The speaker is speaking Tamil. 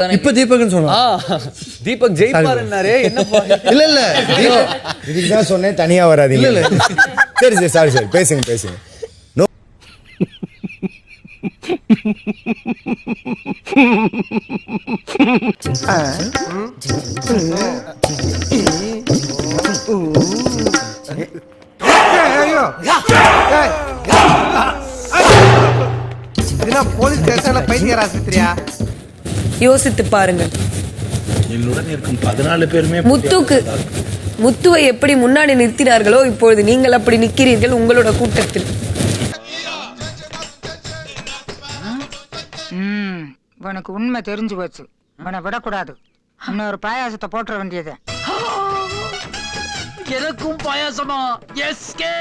தானே. இப்ப தீபக்னு சொன்னா தீபக் ஜெயிப்பாருன்னாரே என்னப்பா? இல்ல இதுக்கு தான் சொன்னேன் தனியா வராதீங்க. இல்ல சரி சாரி பேசுங்க. நோ போலீஸ் ஸ்டேஷன்ல பைத்தியர் ஆஸ்பத்திரியா? யோசித்து பாருங்கள். என்னுடன் இருக்கும் 14 பேருமே முத்துவை எப்படி முன்னாடி நிறுத்தினார்களோ இப்பொழுது நீங்கள் அப்படி நிற்கிறீர்கள் உங்களோட கூட்டத்தில். உனக்கு உண்மை தெரிஞ்சு போச்சு. உன்னை விடக்கூடாது. இன்னொரு பாயாசத்தை போட்டுற வேண்டியது. எனக்கும் பாயாசமா? எஸ்கே